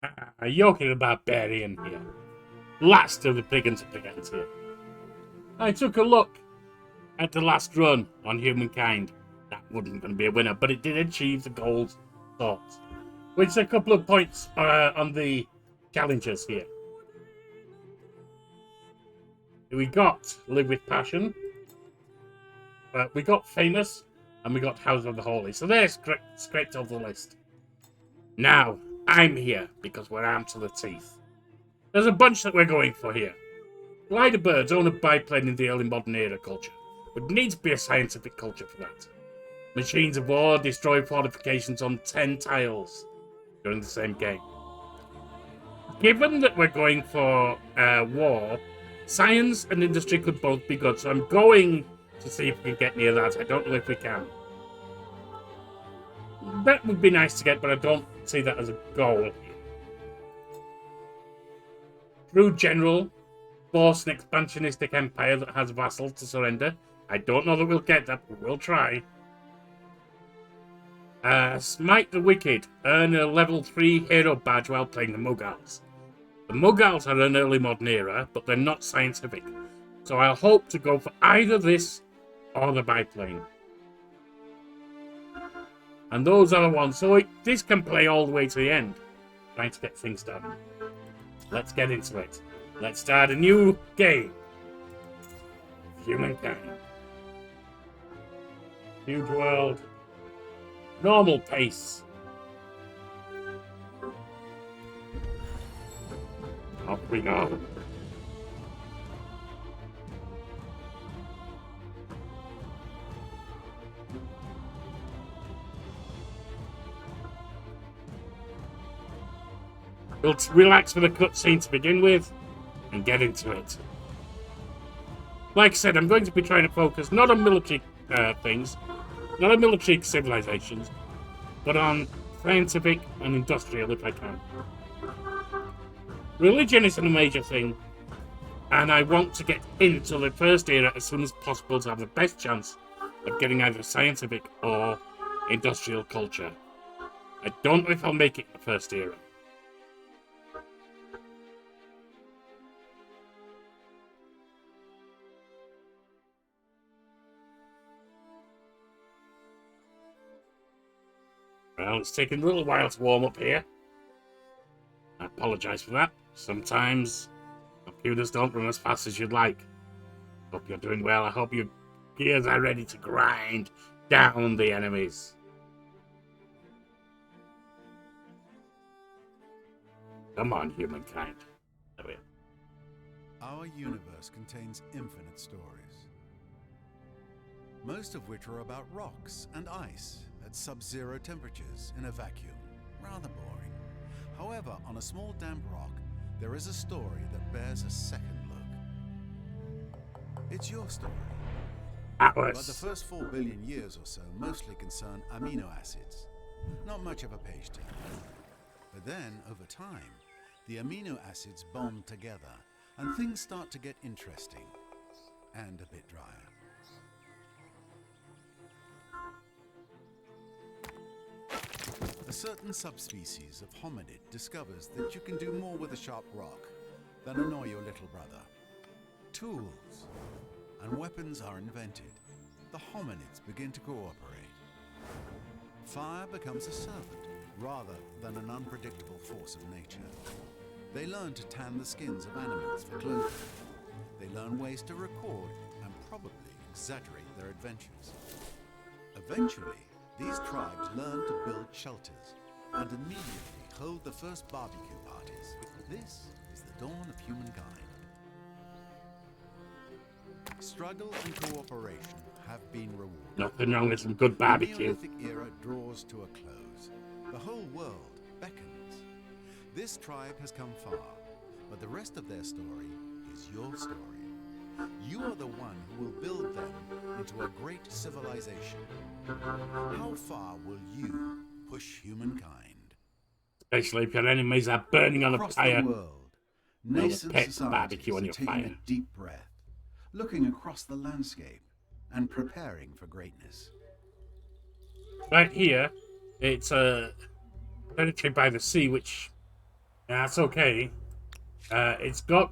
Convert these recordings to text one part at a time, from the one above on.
Yorkie the Barbarian here. Last of the Brigands of Brigantia. I took a look at the last run on Humankind. That wasn't going to be a winner, but it did achieve the gold thought. Which is a couple of points on the challenges here. We got Live with Passion. We got Famous. And we got House of the Holy. So there's scraped off the list. Now, I'm here because we're armed to the teeth. There's a bunch that we're going for here. Glider birds own a biplane in the early modern era culture. But it needs to be a scientific culture for that. Machines of war destroy fortifications on 10 tiles during the same game. Given that we're going for war, science and industry could both be good. So I'm going to see if we can get near that. I don't know if we can. That would be nice to get, but I don't see that as a goal. True General, force an expansionistic empire that has vassals to surrender. I don't know that we'll get that, but we'll try. Smite the Wicked, earn a level 3 hero badge while playing the Mughals. The Mughals are an early modern era, but they're not scientific. So I'll hope to go for either this or the biplane. And those are the ones. So this can play all the way to the end. Trying to get things done. Let's get into it. Let's start a new game. Humankind. Huge world. Normal pace. Off we go. We'll relax with a cutscene to begin with and get into it. Like I said, I'm going to be trying to focus not on military things, not on military civilizations, but on scientific and industrial if I can. Religion isn't a major thing, and I want to get into the first era as soon as possible to have the best chance of getting either scientific or industrial culture. I don't know if I'll make it in the first era. Well, it's taking a little while to warm up here. I apologise for that. Sometimes computers don't run as fast as you'd like. Hope you're doing well. I hope your gears are ready to grind down the enemies. Come on, Humankind. There we are. Our universe contains infinite stories, most of which are about rocks and ice at sub-zero temperatures in a vacuum. Rather boring. However, on a small damp rock, there is a story that bears a second look. It's your story. Atlas. But the first 4 billion years or so mostly concern amino acids. Not much of a page turner. But then, over time, the amino acids bond together, and things start to get interesting and a bit drier. A certain subspecies of hominid discovers that you can do more with a sharp rock than annoy your little brother. Tools and weapons are invented. The hominids begin to cooperate. Fire becomes a servant rather than an unpredictable force of nature. They learn to tan the skins of animals for clothing. They learn ways to record and probably exaggerate their adventures. Eventually, these tribes learn to build shelters and immediately hold the first barbecue parties. This is the dawn of humankind. Struggle and cooperation have been rewarded. Nothing wrong with some good barbecue. The Neolithic era draws to a close. The whole world beckons. This tribe has come far, but the rest of their story is your story. You are the one who will build them into a great civilization. How far will you push humankind? Especially if your enemies are burning on a Across fire. the world, Well, nascent pet barbecue societies on are your taking fire. a deep breath, looking across the landscape and preparing for greatness. Right here, it's a territory by the sea, which That's okay. It's got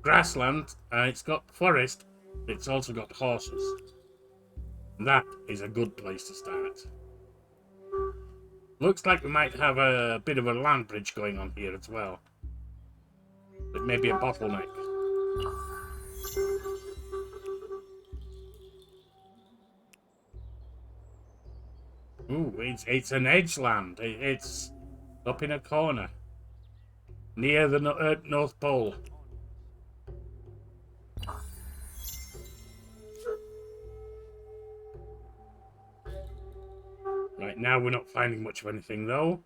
grassland, it's got forest, it's also got horses. That is a good place to start. Looks like we might have a bit of a land bridge going on here as well. It may be a bottleneck. Ooh, it's an edge land. It's up in a corner. Near the North Pole. Right now we're not finding much of anything though.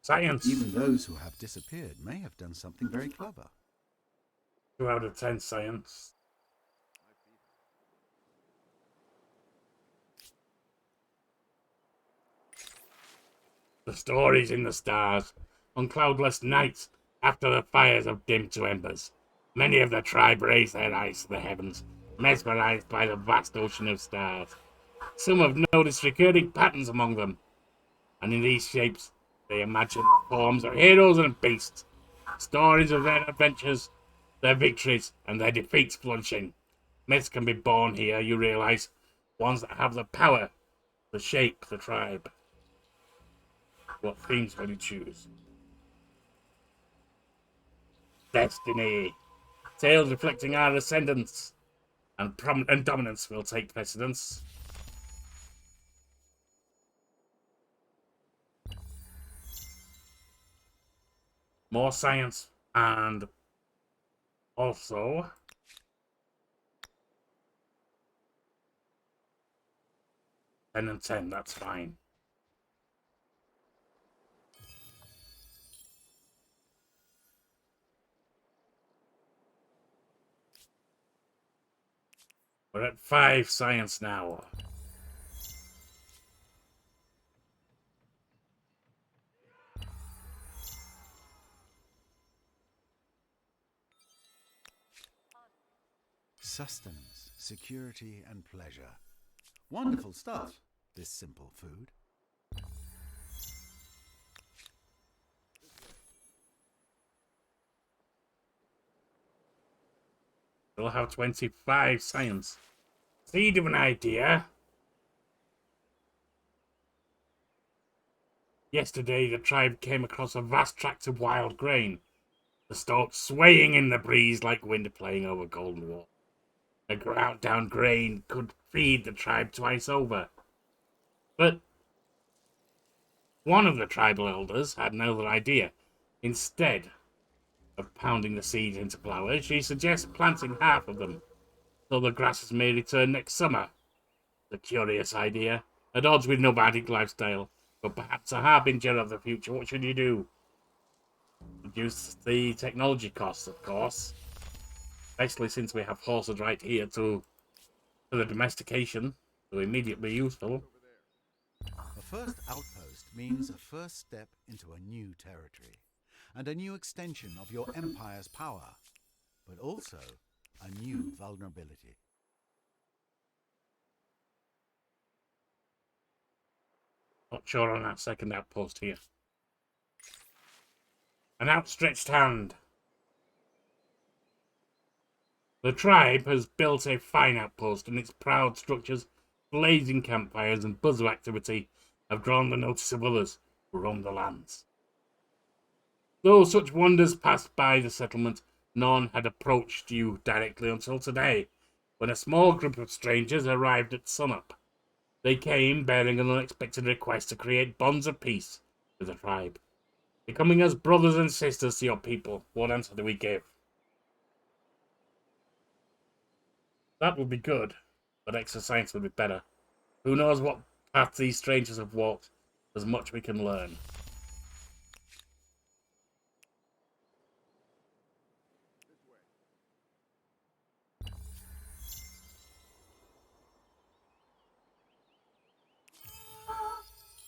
Science. Even those who have disappeared may have done something very clever. 2 out of 10 science. The stories in the stars. On cloudless nights, after the fires have dimmed to embers, many of the tribe raise their eyes to the heavens, mesmerized by the vast ocean of stars. Some have noticed recurring patterns among them, and in these shapes they imagine forms of heroes and beasts, stories of their adventures, their victories, and their defeats flourishing. Myths can be born here, you realize, ones that have the power to shape the tribe. What themes will you choose? Destiny. Tales reflecting our ascendance and dominance will take precedence. More science and also 10 and 10, that's fine. We're at 5 science now. Sustenance, security, and pleasure. Wonderful stuff, this simple food. We'll have 25 science. Seed of an idea. Yesterday, the tribe came across a vast tract of wild grain, the stalks swaying in the breeze like wind playing over golden water. The ground down grain could feed the tribe twice over. But one of the tribal elders had another idea. Instead of pounding the seeds into flowers, she suggests planting half of them, so the grasses may return next summer. A curious idea, at odds with nomadic lifestyle, but perhaps a harbinger of the future. What should you do? Reduce the technology costs, of course, especially since we have horses right here to the domestication, so immediately useful. A first outpost means a first step into a new territory, and a new extension of your empire's power, but also a new vulnerability. Not sure on that second outpost here. An outstretched hand. The tribe has built a fine outpost, and its proud structures, blazing campfires, and buzz of activity have drawn the notice of others who roam the lands. Though such wonders passed by the settlement, none had approached you directly until today, when a small group of strangers arrived at sunup. They came bearing an unexpected request to create bonds of peace with the tribe, becoming as brothers and sisters to your people. What answer do we give? That would be good, but extra science would be better. Who knows what path these strangers have walked? There's much we can learn.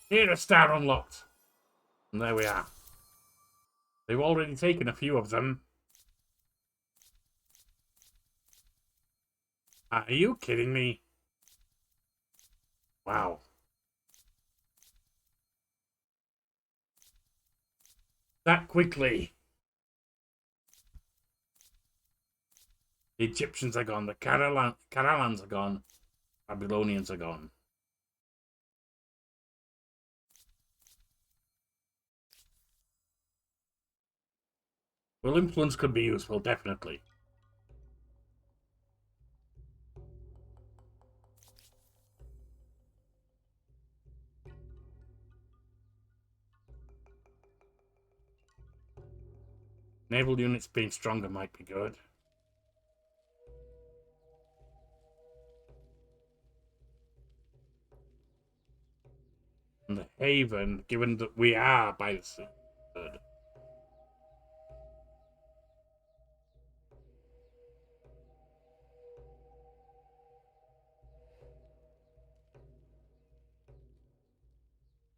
Here, a star unlocked. And there we are. They've already taken a few of them. Are you kidding me? Wow. That quickly. The Egyptians are gone. The Carolans are gone. Babylonians are gone. Well, influence could be useful, definitely. Naval units being stronger might be good. And the Haven, given that we are by the sea, good.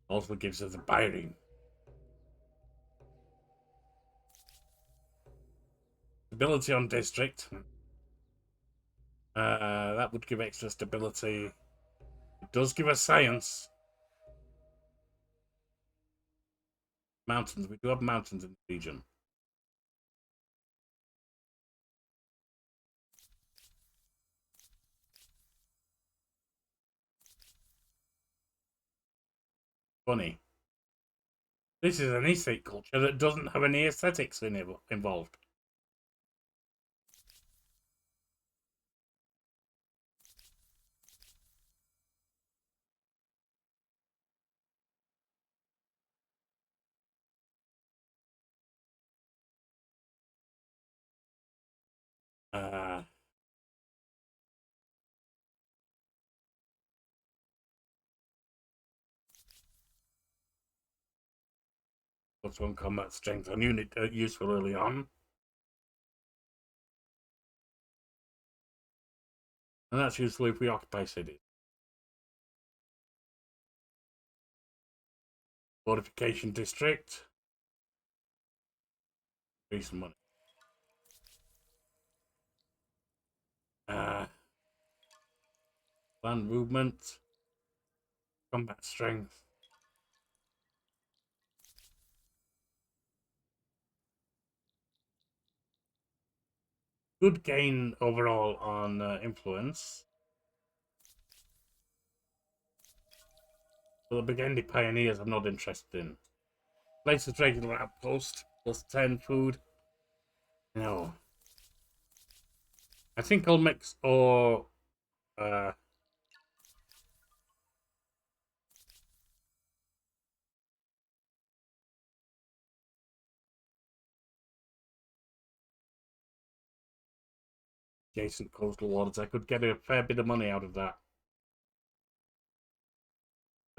Also gives us a buy-ring. Stability on district. That would give extra stability. It does give us science. Mountains. We do have mountains in the region. Funny. This is an aesthetic culture that doesn't have any aesthetics involved. Uh, +1 combat strength on unit useful early on. And that's useful if we occupy cities. Fortification district. Decent money. Land movement. Combat strength. Good gain overall on influence. But the Brigandia Pioneers I'm not interested in. Place as regular outpost. +10 food. No. I think I'll mix or adjacent coastal waters. I could get a fair bit of money out of that.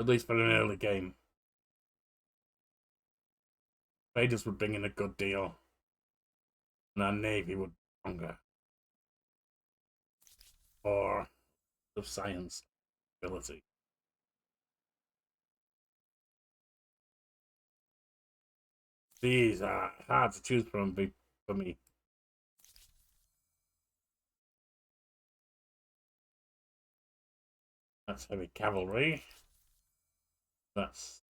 At least for an early game. Traders would bring in a good deal. And our navy would be stronger. Or of science ability. These are hard to choose from for me. That's heavy cavalry. That's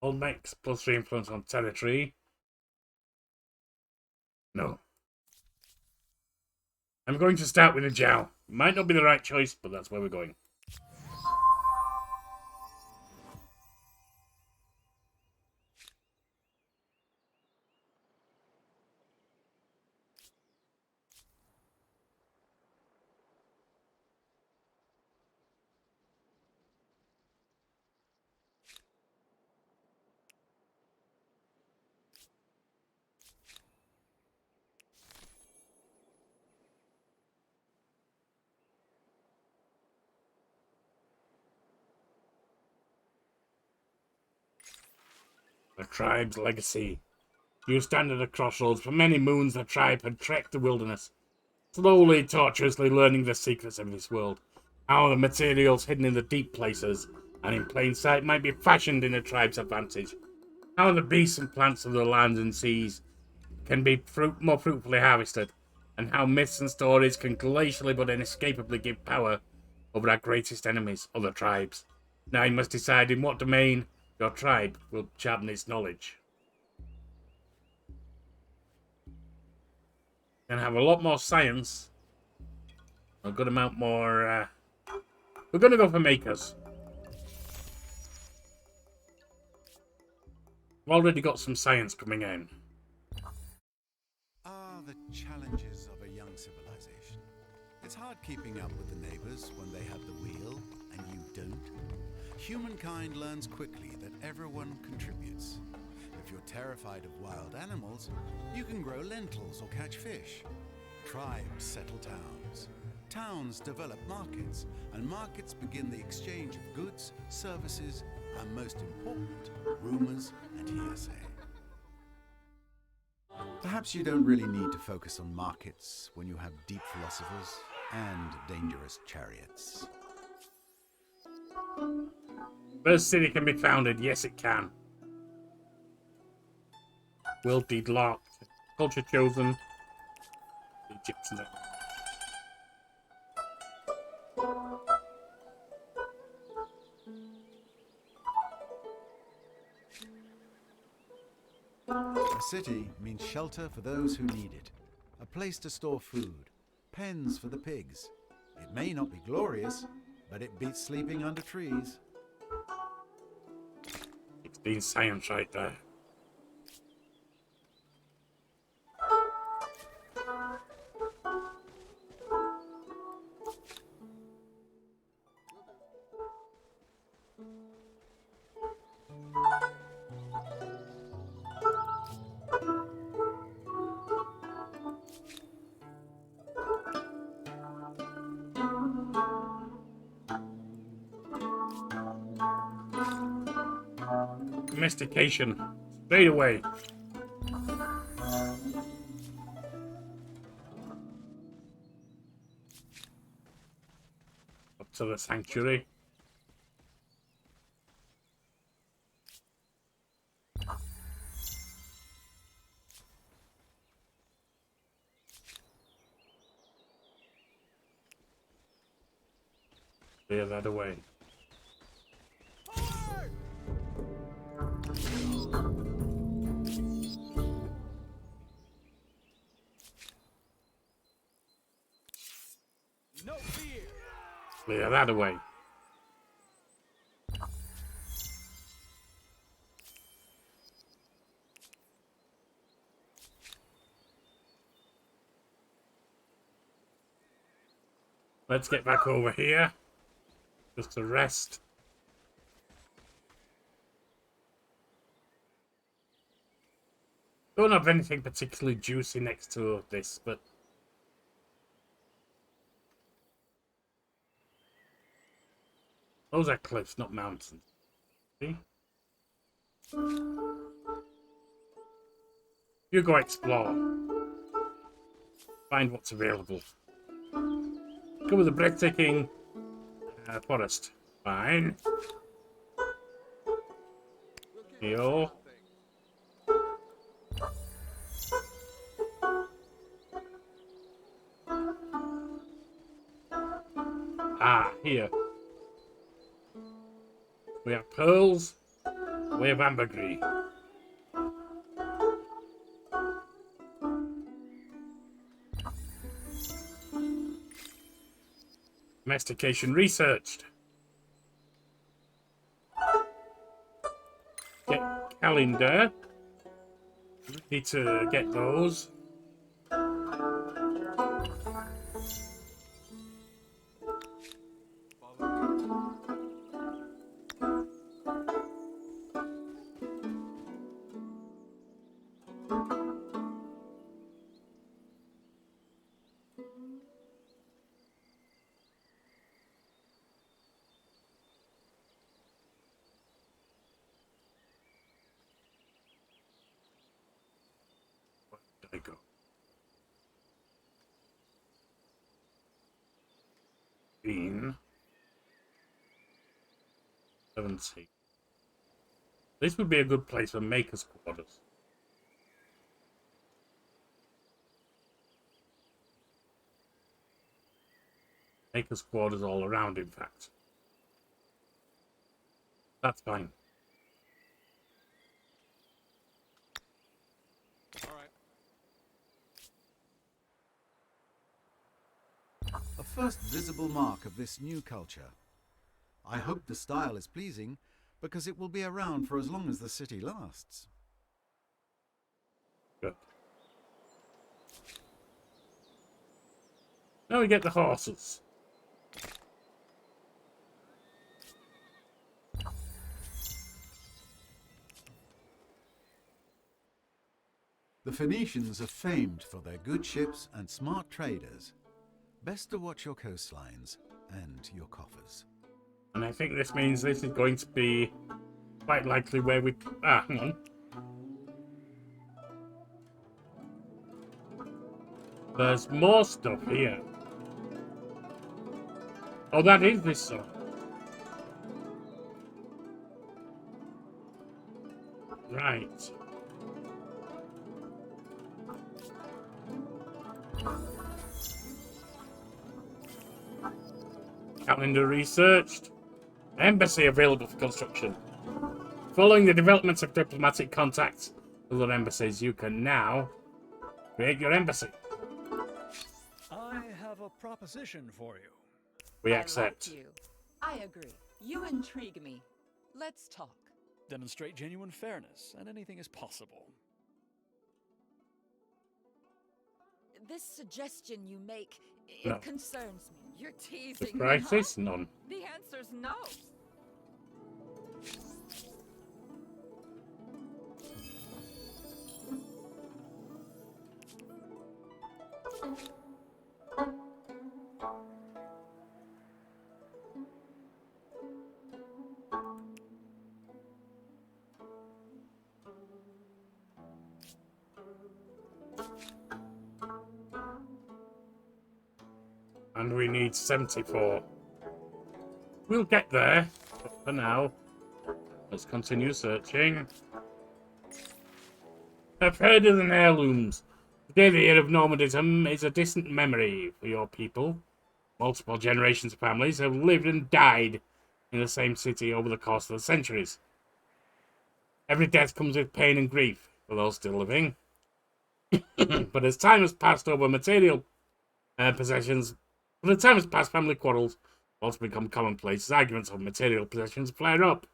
Old makes +3 influence on territory. No. I'm going to start with a Zhou. Might not be the right choice, but that's where we're going. The tribe's legacy. You stand at a crossroads. For many moons, the tribe had trekked the wilderness. slowly, tortuously learning the secrets of this world. How the materials hidden in the deep places and in plain sight might be fashioned in a tribe's advantage. How the beasts and plants of the lands and seas can be more fruitfully harvested, and how myths and stories can glacially but inescapably give power over our greatest enemies, other tribes. Now you must decide in what domain your tribe will sharpen its knowledge. Gonna have a lot more science, a good amount more. We're gonna go for makers. I've already got some science coming in. Ah, the challenges of a young civilization. It's hard keeping up with the neighbors when they have the wheel and you don't. Humankind learns quickly that everyone contributes. If you're terrified of wild animals, you can grow lentils or catch fish. Tribes settle towns. Towns develop markets, and markets begin the exchange of goods, services, and most important, rumors and hearsay. Perhaps you don't really need to focus on markets when you have deep philosophers and dangerous chariots. First city can be founded. Yes, it can. Will deed locked. Culture chosen. The Egyptians. A city means shelter for those who need it, a place to store food, pens for the pigs. It may not be glorious, but it beats sleeping under trees. It's been science right there. Domestication. Straight away. Up to the sanctuary. Clear that away. No fear. Clear that away. Let's get back over here. Just to rest. Don't have anything particularly juicy next to this, but those are cliffs, not mountains. See? You go explore. Find what's available. Go with the breathtaking forest. Fine. Heal. Ah, here. We have pearls. We have ambergris. Domestication researched. Get calendar. Need to get those. Where did I go? 16. 17. This would be a good place for makers' quarters. Makers' quarters all around, in fact. That's fine. All right. A first visible mark of this new culture. I hope the style is pleasing, because it will be around for as long as the city lasts. Good. Now we get the horses. The Phoenicians are famed for their good ships and smart traders. Best to watch your coastlines and your coffers. And I think this means this is going to be quite likely where we... Ah, hang on. There's more stuff here. Oh, that is this song. Right. Calendar researched. Embassy available for construction. Following the development of diplomatic contacts with other embassies, you can now create your embassy. I have a proposition for you. We accept. I like you. I agree. You intrigue me. Let's talk. Demonstrate genuine fairness, and anything is possible. This suggestion you make, it No. concerns me. You're The teasing price me, is none. The answer's no. And we need 74. We'll get there. But for now, let's continue searching. I've heard of the heirlooms. The idea of nomadism is a distant memory for your people. Multiple generations of families have lived and died in the same city over the course of the centuries. Every death comes with pain and grief for those still living. But as time has passed over material possessions, family quarrels also become commonplace as arguments over material possessions flare up.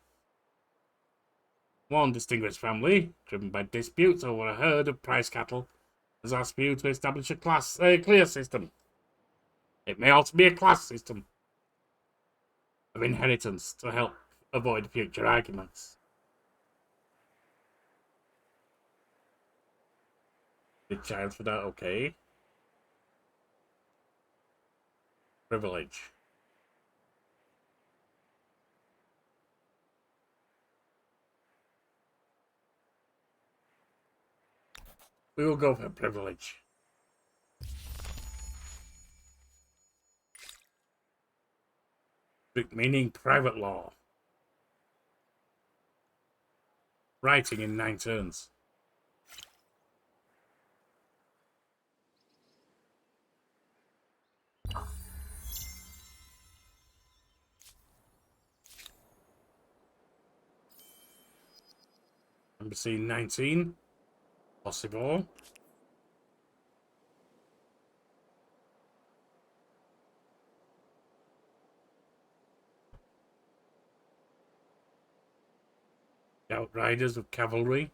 One distinguished family, driven by disputes over a herd of prize cattle, has asked you to establish a clear system. It may also be a class system of inheritance to help avoid future arguments. The child for that, okay. Privilege. We will go for privilege. Meaning private law. Writing in 9 turns. Embassy 19. Possible. Outriders of cavalry.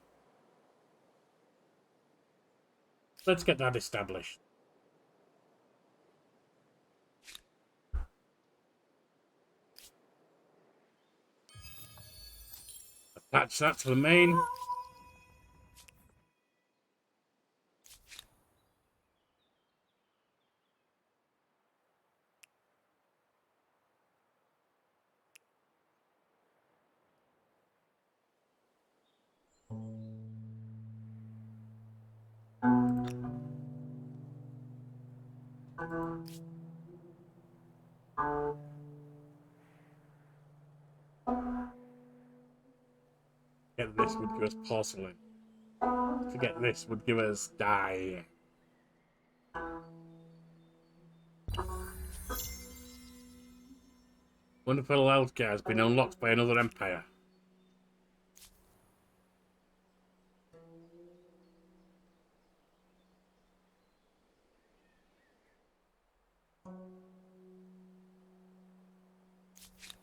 Let's get that established. Attach that to the main. Get this would give us porcelain. To get this would give us dye. Wonderful healthcare has been unlocked by another empire.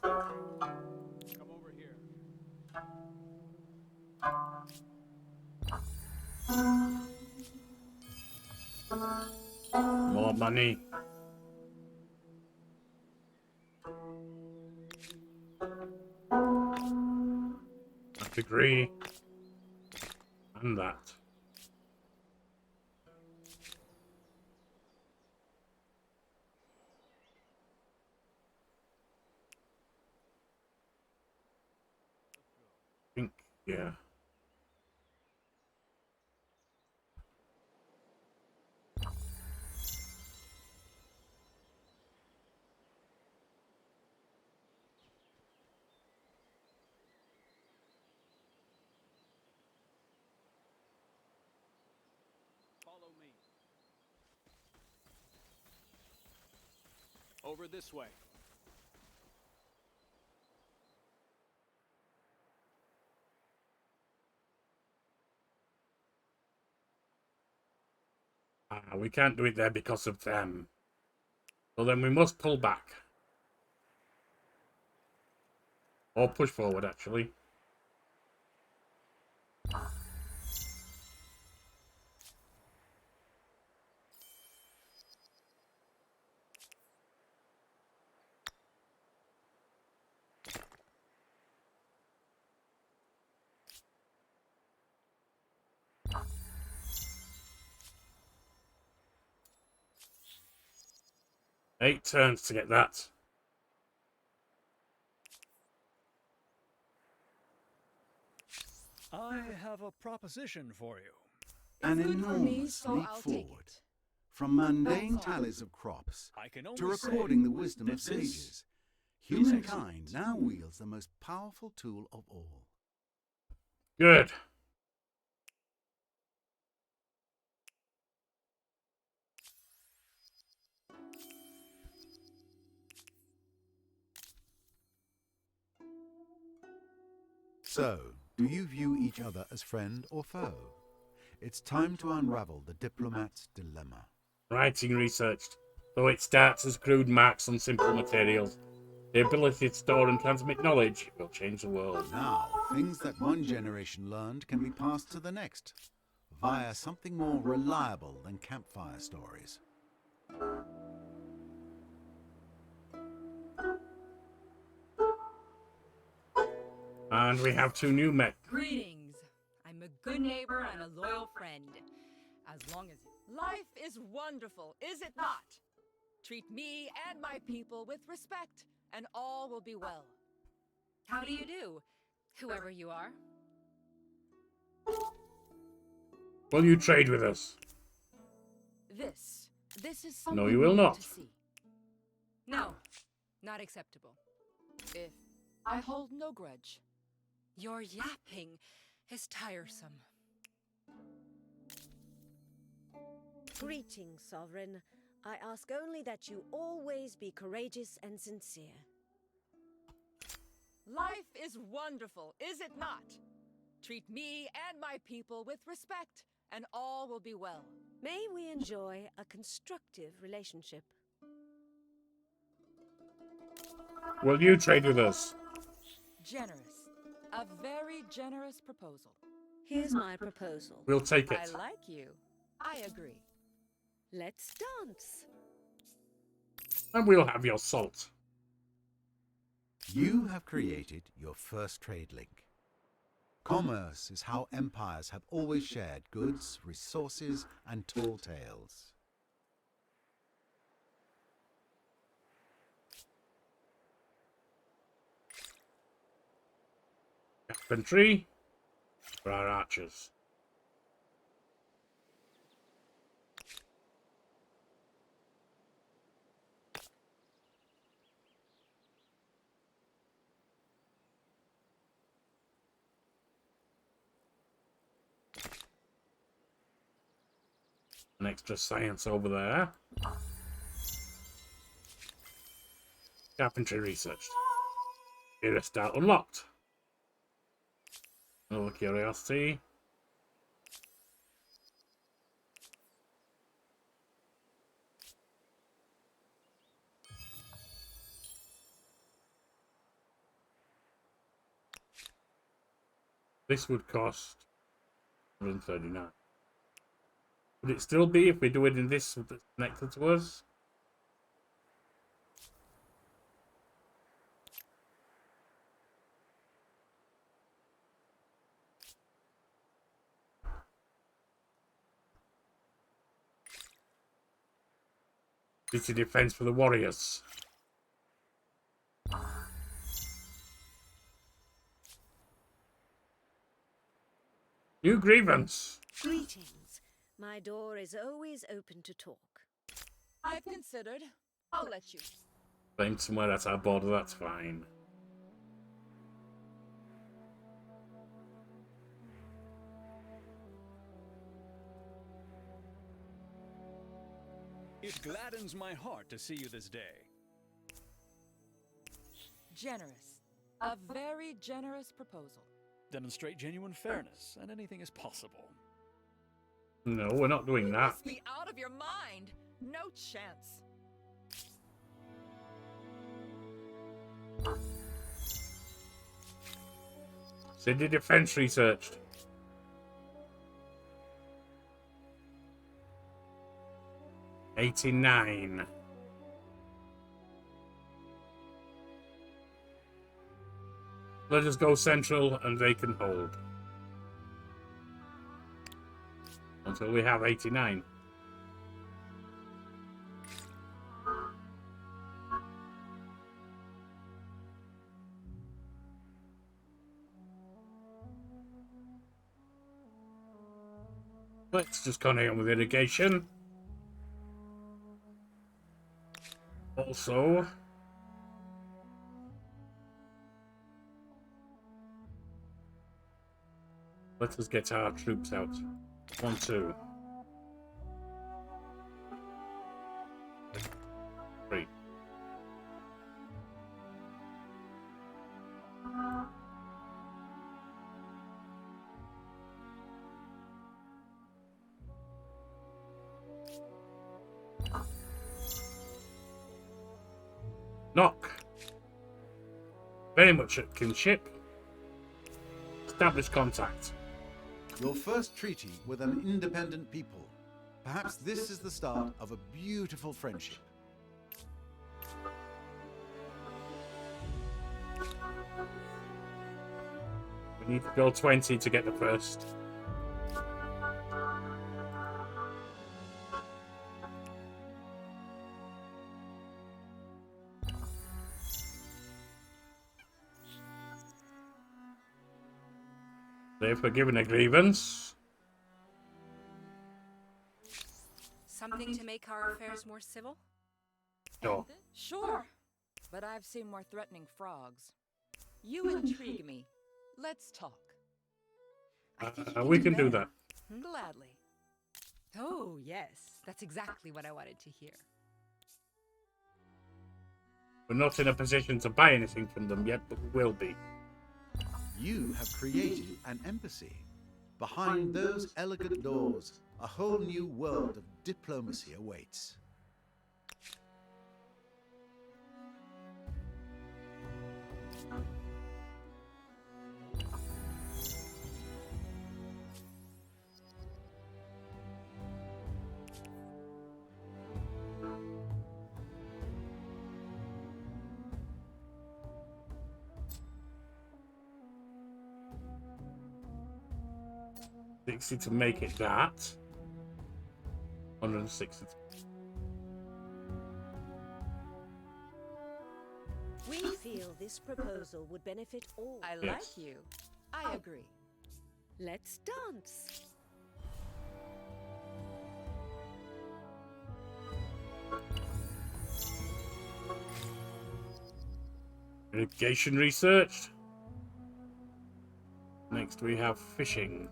Come over here. More money. That degree. And that. I think, yeah. Follow me. Over this way. We can't do it there because of them. So then we must pull back. Or push forward, actually. Eight turns to get that. I have a proposition for you. An Good for me, enormous so leap I'll take forward. it. From mundane tallies of crops I can only to say recording the wisdom of that this sages, humankind now wields the most powerful tool of all. Good. So, do you view each other as friend or foe? It's time to unravel the diplomat's dilemma. Writing researched. Though it starts as crude marks on simple materials, the ability to store and transmit knowledge will change the world. Now, things that one generation learned can be passed to the next, via something more reliable than campfire stories. And we have two new men. Greetings. I'm a good neighbor and a loyal friend. As long as life is wonderful, is it not? Treat me and my people with respect, and all will be well. How do you do, whoever you are? Will you trade with us? This is something No, you will need not. to see. No, not acceptable. If I hold no grudge. Your yapping is tiresome. Greetings, Sovereign. I ask only that you always be courageous and sincere. Life is wonderful, is it not? Treat me and my people with respect, and all will be well. May we enjoy a constructive relationship. Will you trade with us? Generous. A very generous proposal. Here's my proposal. We'll take I it. like you. I agree. Let's dance. And we'll have your salt. You have created your first trade link. Commerce is how empires have always shared goods, resources, and tall tales. Infantry for our archers. An extra science over there. Carpentry researched. Era start unlocked. Another curiosity. This would cost 139. Would it still be if we do it in this that's connected to us? City defense for the warriors. New grievance. Greetings. My door is always open to talk. I've considered. I'll let you. Claim somewhere at our border, that's fine. It gladdens my heart to see you this day. Generous. A very generous proposal. Demonstrate genuine fairness, and anything is possible. No, we're not doing You that. must be out of your mind. No chance. City defense researched. $89. Let us go central and they can hold. Until we have 89. Let's just continue on with irrigation. Also, let us get our troops out. 1, 2. 3. Knock. Very much at kinship. Establish contact. Your first treaty with an independent people. Perhaps this is the start of a beautiful friendship. We need to go 20 to get the first. They've forgiven a grievance. Something to make our affairs more civil? Sure. Sure. But I've seen more threatening frogs. You intrigue me. Let's talk. I think you We can do better. that. Gladly. Oh, yes. That's exactly what I wanted to hear. We're not in a position to buy anything from them yet, but we will be. You have created an embassy. Behind those elegant doors, a whole new world of diplomacy awaits. To make it that 160. We feel this proposal would benefit all. I Yes. like you. I agree. Let's dance. Irrigation researched. Next we have fishing.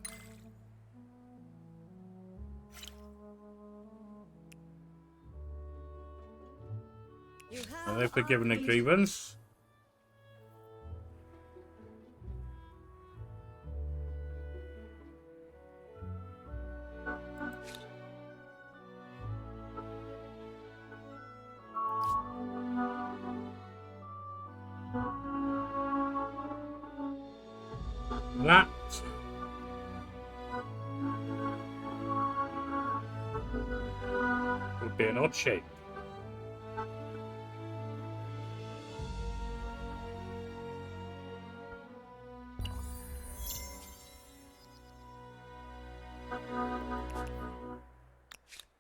You And have they've forgiven a our grievance. That would be an odd shape.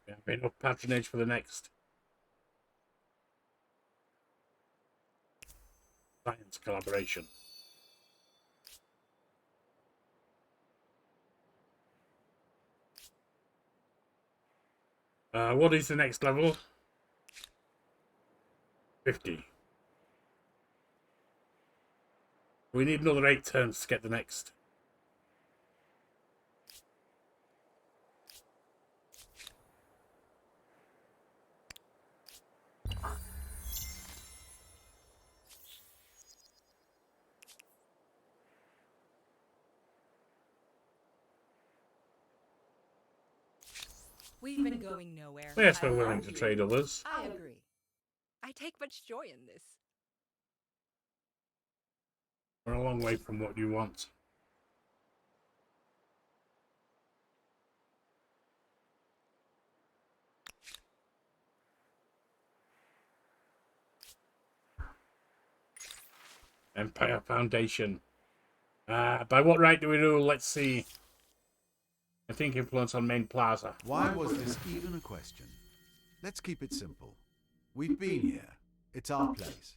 We have enough patronage for the next science collaboration. What is the next level? 50. We need another 8 turns to get the next. We've been going nowhere. Yes, we're I'll willing to argue. trade others. I agree. I take much joy in this. We're a long way from what you want. Empire Foundation. By what right do we rule? Let's see. I think influence on main plaza. Why was this even a question? Let's keep it simple. We've been here. It's our place.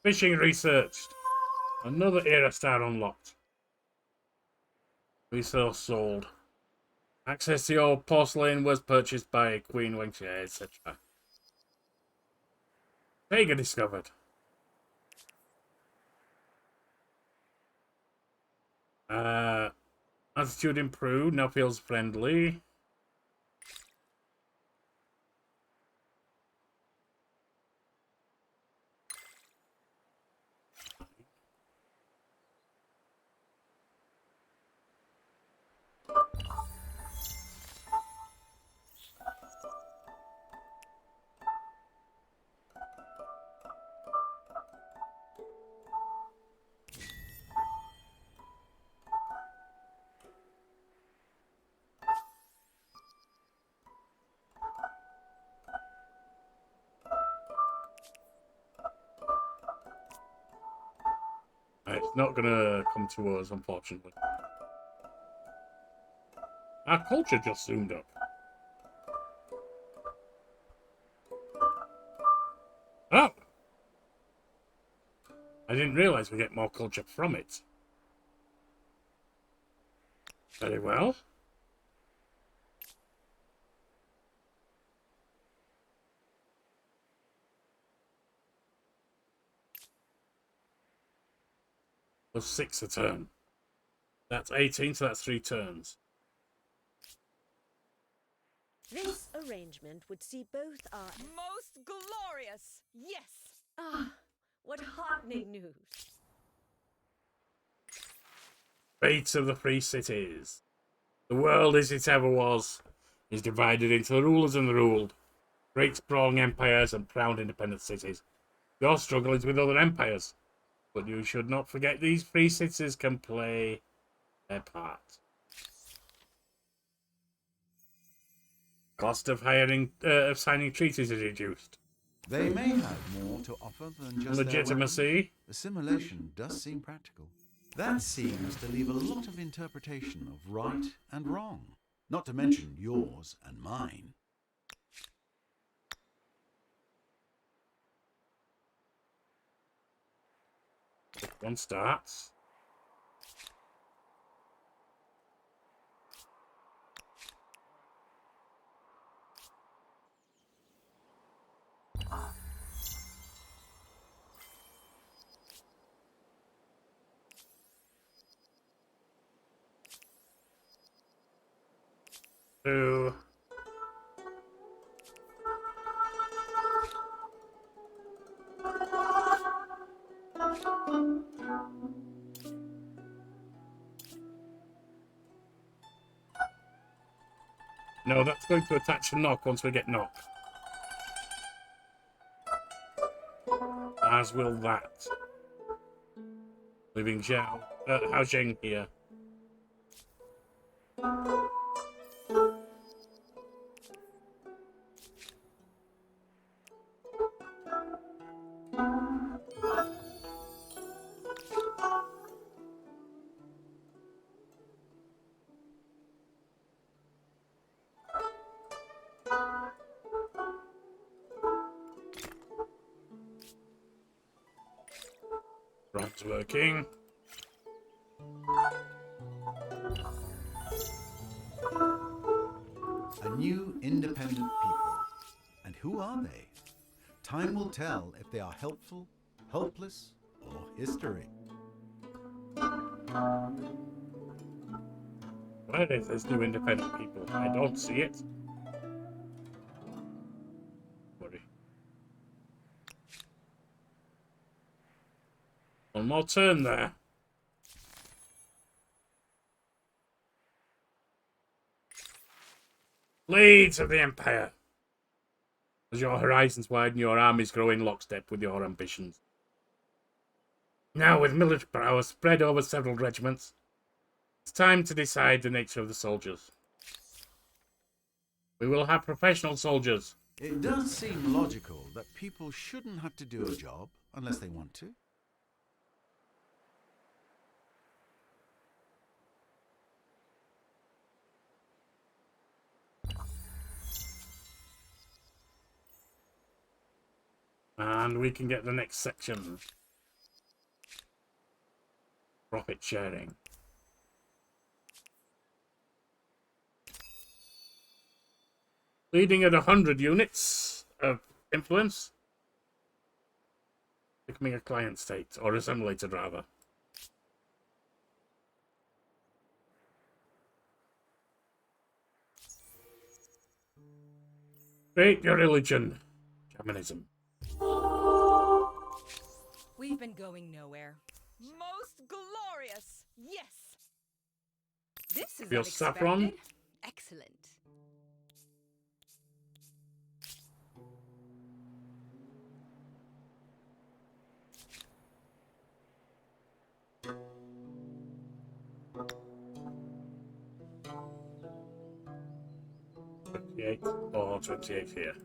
Fishing researched. Another era star unlocked. Resource sold. Access to your porcelain was purchased by Queen Wenxia, etc. Vega discovered. Attitude improved. Now feels friendly. It's not gonna come to us, unfortunately. Our culture just zoomed up. Oh! I didn't realize we get more culture from it. Very well. Plus 6 a turn. That's 18, so that's 3 turns. This arrangement would see both our... Most glorious! Yes! Ah, what heartening news. Fate of the Free Cities. The world as it ever was is divided into the rulers and the ruled. Great sprawling empires and proud independent cities. Your struggle is with other empires. But you should not forget these free cities can play their part. Cost of signing treaties is reduced. They may have more to offer than just Legitimacy. their weapons. Assimilation does seem practical. That seems to leave a lot of interpretation of right and wrong. Not to mention yours and mine. One starts. Two. No, that's going to attach to knock once we get knock. As will that. Leaving Zhou, HAAARHG here. Rod's working. A new independent people. And who are they? Time will tell if they are helpful, helpless, or history. Where is this new independent people? I don't see it. Worry. One more turn there. Blades of the Empire. As your horizons widen, your armies grow in lockstep with your ambitions. Now, with military power spread over several regiments, it's time to decide the nature of the soldiers. We will have professional soldiers. It does seem logical that people shouldn't have to do a job unless they want to. And we can get the next section. Profit sharing. Leading at 100 units of influence. Becoming a client state, or assimilated rather. Create your religion. Shamanism. We've been going nowhere. Most glorious! Yes! This is Your unexpected. saffron? Excellent. $28 or $28 here.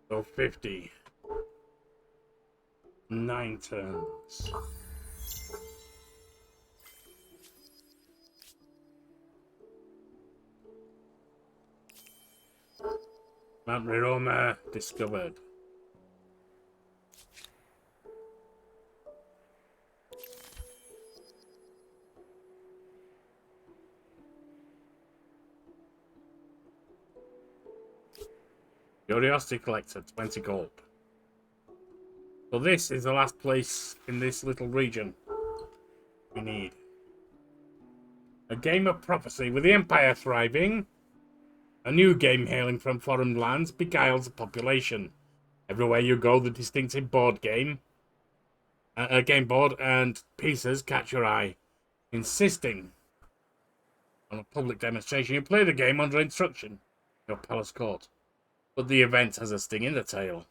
So 50. 9 turns. Mount Riroma discovered. Curiosity collector, 20 gold. So this is the last place in this little region we need. A game of prophecy with the Empire thriving. A new game hailing from foreign lands beguiles the population. Everywhere you go, the distinctive board game, game board and pieces catch your eye. Insisting on a public demonstration, you play the game under instruction, your palace court. But the event has a sting in the tail.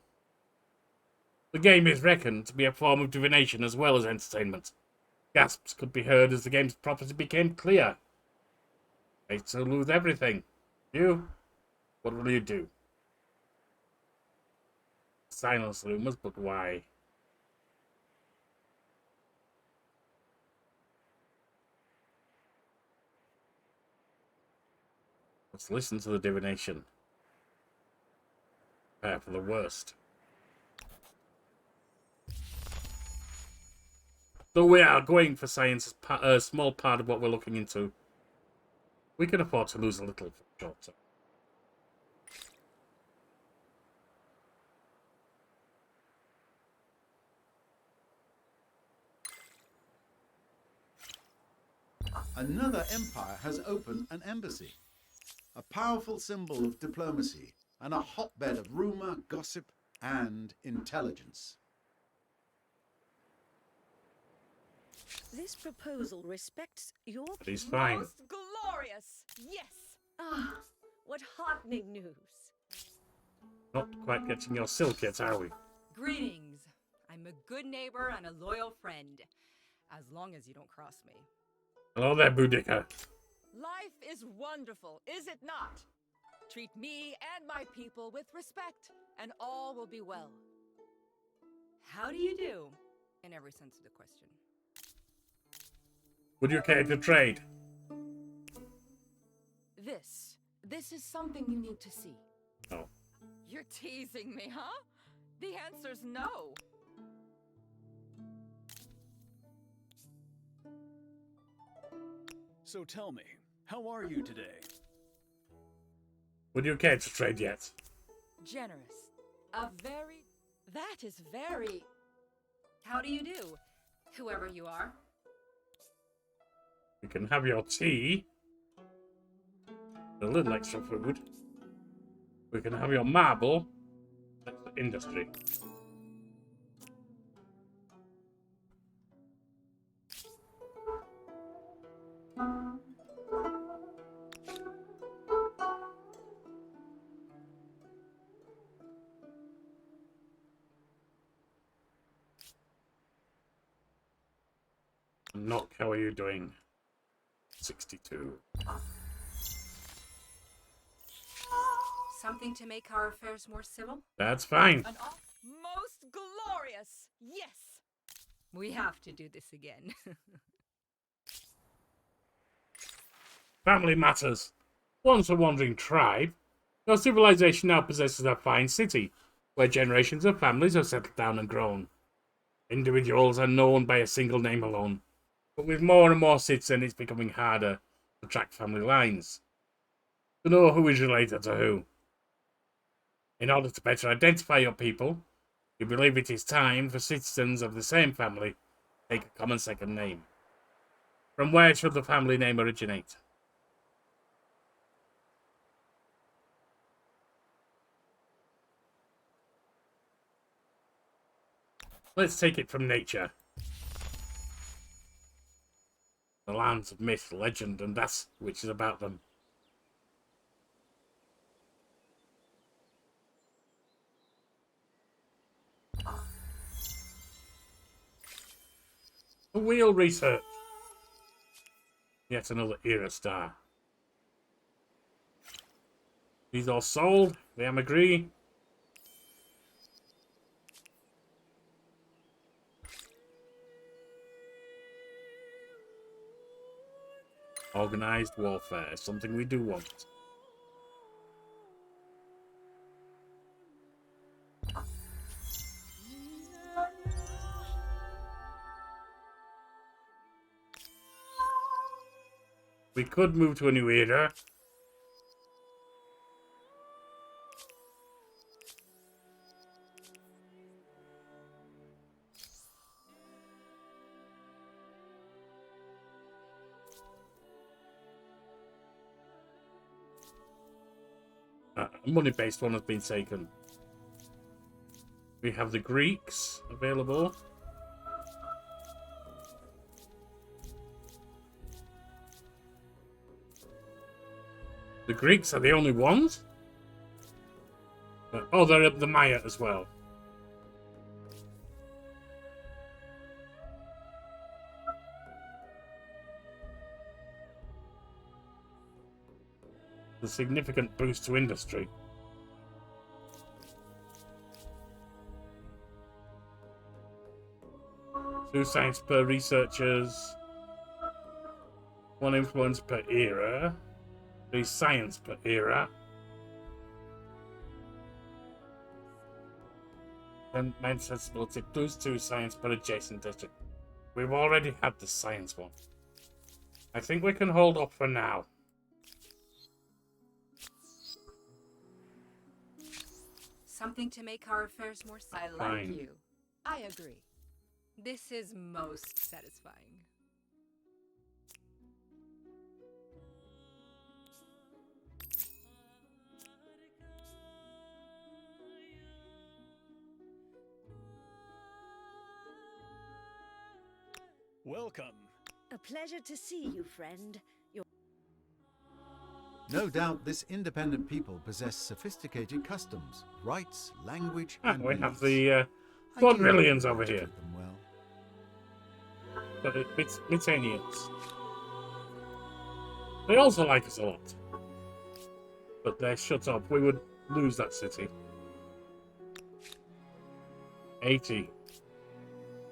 The game is reckoned to be a form of divination as well as entertainment. Gasps could be heard as the game's prophecy became clear. Fate to lose everything. You? What will you do? Silence rumors, but why? Let's listen to the divination. Prepare for the worst. Though we are going for science as a small part of what we're looking into, we can afford to lose a little for short term. Another empire has opened an embassy. A powerful symbol of diplomacy and a hotbed of rumour, gossip, and intelligence. This proposal respects your... But he's fine. Most glorious! Yes! Ah, what heartening news. Not quite getting your silk yet, are we? Greetings. I'm a good neighbor and a loyal friend. As long as you don't cross me. Hello there, Boudica. Life is wonderful, is it not? Treat me and my people with respect, and all will be well. How do you do? In every sense of the question. Would you care to trade? This is something you need to see. No. You're teasing me, huh? The answer's no. So tell me, how are you today? Would you care to trade yet? Generous. That is very... How do you do, whoever you are? You can have your tea. A little extra food. We can have your marble. That's the industry. Knock, how are you doing? 62. Something to make our affairs more civil? That's fine. Most glorious! Yes! We have to do this again. Family matters. Once a wandering tribe, your civilization now possesses a fine city, where generations of families have settled down and grown. Individuals are known by a single name alone, but with more and more citizens, it's becoming harder to track family lines, to know who is related to who. In order to better identify your people, you believe it is time for citizens of the same family to take a common second name. From where should the family name originate? Let's take it from nature. The lands of myth, legend, and that which is about them. A wheel research. Yet another era star. These all sold. The HAAARHG. Organized warfare is something we do want. We could move to a new era. A money-based one has been taken. We have the Greeks available. The Greeks are the only ones? Oh, they're the Maya as well. A significant boost to industry. Two science per researchers. One influence per era. 3 science per era. And 9 sensibility plus 2 science per adjacent district. We've already had the science one. I think we can hold off for now. Something to make our affairs more... I like Fine. you. I agree. This is most satisfying. Welcome. A pleasure to see you, friend. No doubt this independent people possess sophisticated customs, rights, language, Ah, and we have beliefs. the Ideally, quadrillions we over ought to here. treat them well. But it's Mitanians. They also like us a lot. But they're shut up. We would lose that city. 80.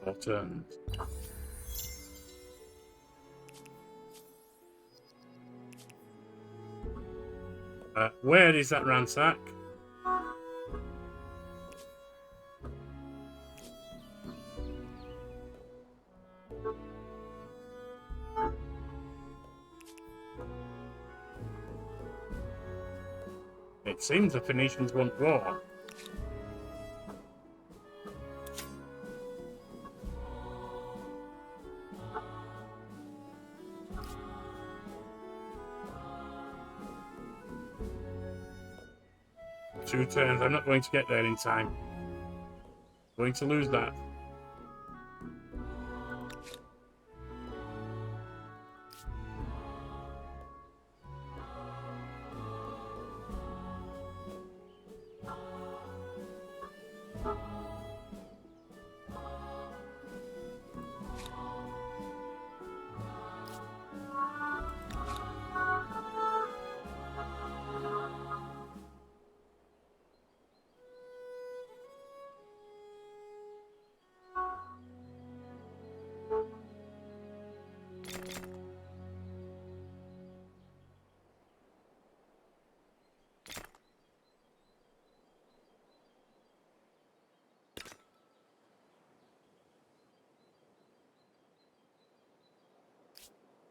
4 turns. Where is that ransack? It seems the Phoenicians want war. Two turns. I'm not going to get there in time. Going to lose that.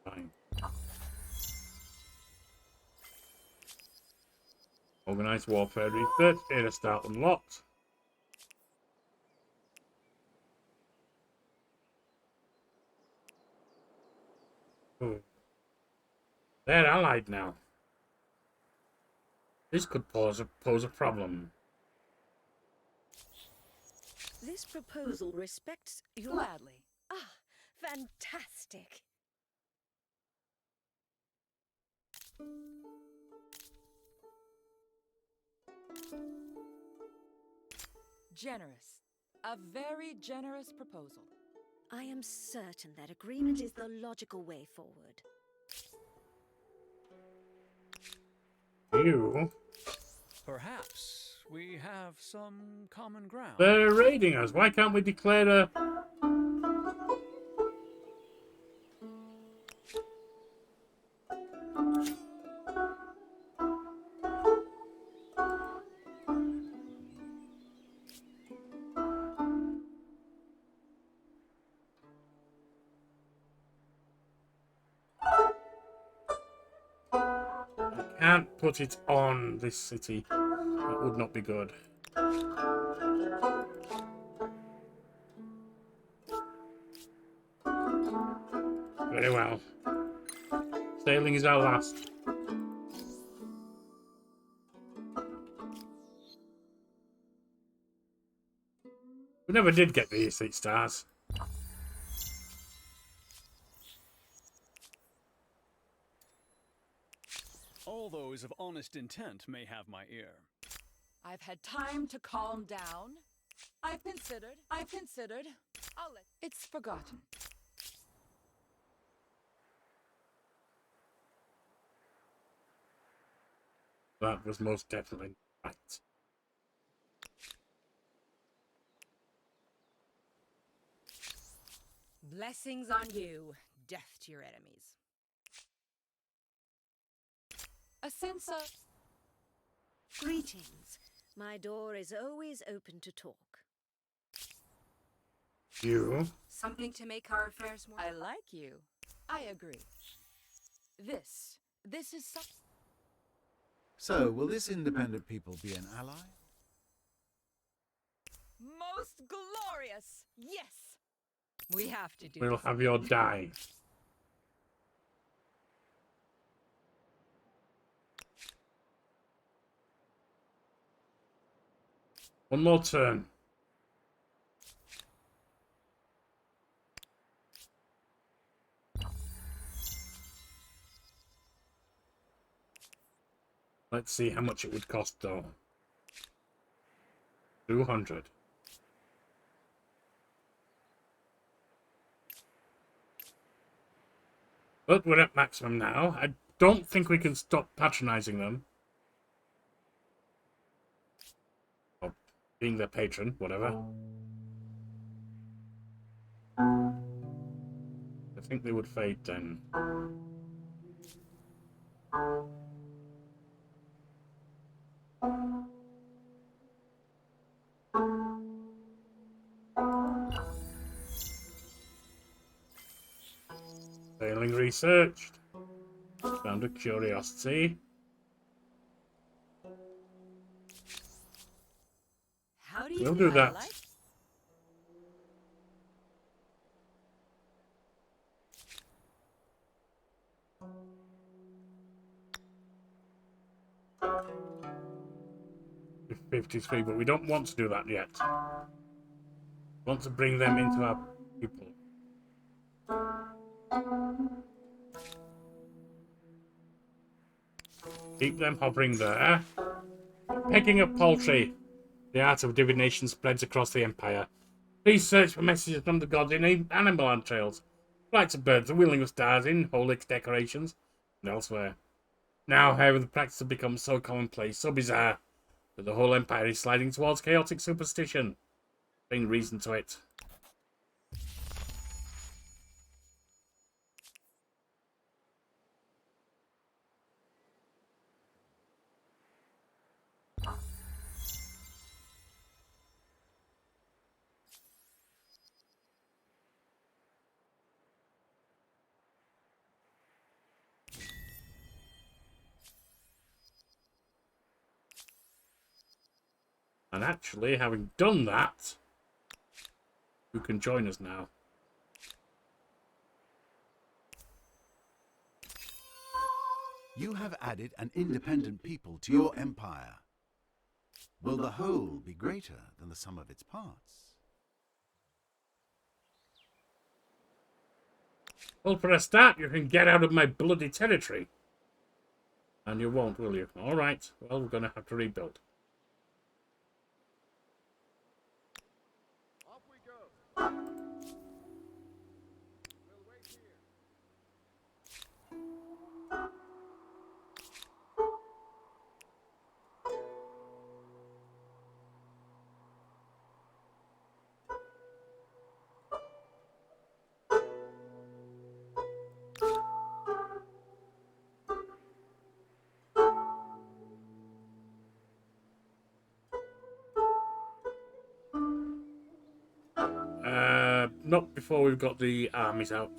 Fine. Organized warfare research. Data start unlocked. Ooh. They're allied now. This could pose a problem. This proposal respects your... Gladly. Ah, fantastic. Generous. A very generous proposal. I am certain that agreement is the logical way forward. You. Perhaps we have some common ground. They're raiding us. Why can't we declare a... Can't put it on this city. That would not be good. Very well. Sailing is our last. We never did get the E6 stars. All those of honest intent may have my ear. I've had time to calm down. I've considered. I'll let... It's forgotten. That was most definitely right. Blessings on you, death to your enemies. A sense of... Greetings. My door is always open to talk. You. Something to make our affairs more... I like you. I agree. This is some... So, will this independent people be an ally? Most glorious! Yes! We have to do We'll this. have your die. One more turn. Let's see how much it would cost, though. 200. But we're at maximum now. I don't think we can stop patronizing them. Or being their patron, whatever. I think they would fade then. Failing researched. Found a curiosity. How do you We'll do that. highlight? If 53, but we don't want to do that yet. We want to bring them into our people. Keep them hovering there. Pecking up poultry. The art of divination spreads across the empire. Please search for messages from the gods in animal entrails. Flights of birds, the wheeling of stars in holy decorations, and elsewhere. Now, however, the practice has become so commonplace, so bizarre, that the whole empire is sliding towards chaotic superstition. Bring reason to it. And actually, having done that, you can join us now. You have added an independent people to your empire. Will the whole be greater than the sum of its parts? Well, for a start, you can get out of my bloody territory. And you won't, will you? Alright, well, we're going to have to rebuild. Off we go. We'll wait here. Not before we've got the armies out.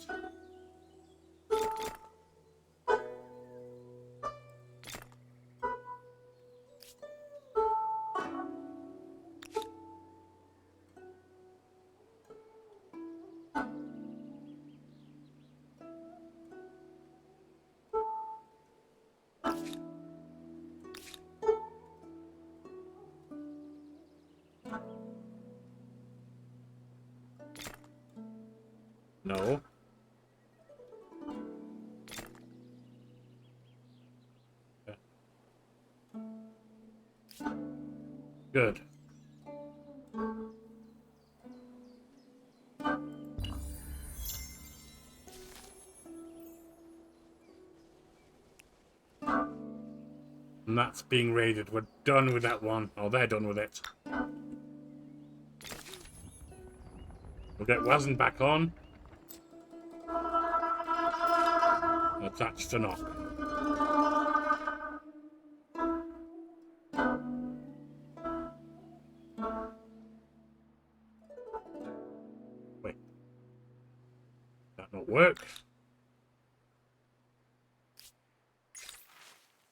No. Good. And that's being raided. We're done with that one. Oh, they're done with it. We'll get Wazen back on. Attach to knock. Wait. That not work?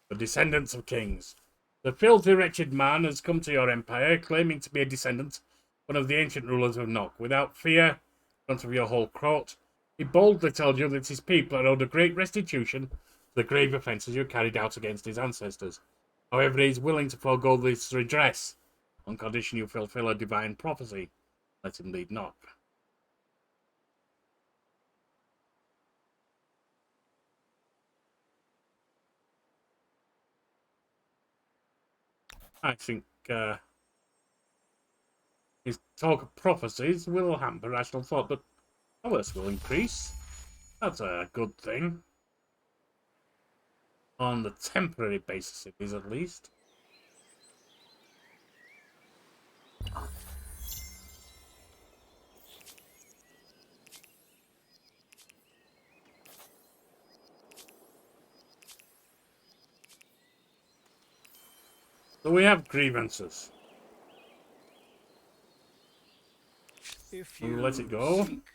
The descendants of kings. The filthy, wretched man has come to your empire, claiming to be a descendant, one of the ancient rulers of Nock. Without fear, in front of your whole court, he boldly tells you that his people are owed a great restitution for the grave offences you carried out against his ancestors. However, he is willing to forego this redress, on condition you fulfill a divine prophecy. Let him lead Nock. I think his talk of prophecies will hamper rational thought, but ours will increase. That's a good thing. On the temporary basis, it is at least. So we have grievances. If We'll you let it go. seek.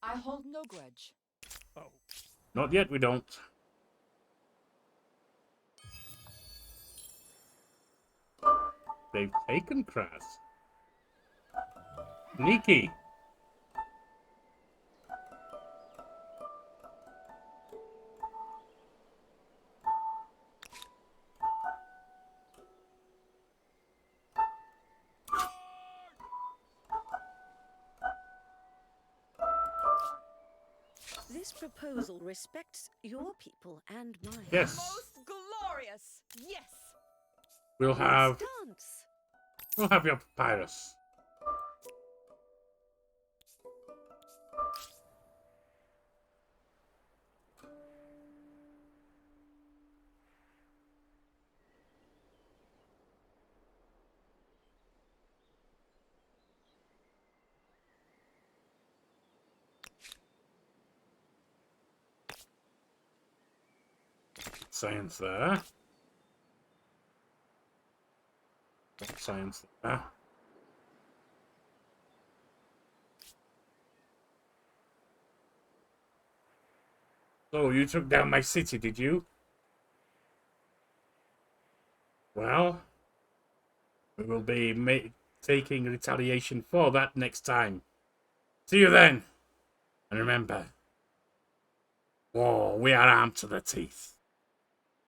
I hold no grudge. Oh, Not yet, we don't. They've taken Kraz. Sneaky. This proposal respects your people and mine. Yes. Most glorious! Yes! We'll have Dance. your papyrus. Science there. Science there. So you took down my city, did you? Well, we will be taking retaliation for that next time. See you then. And remember, war, we are armed to the teeth.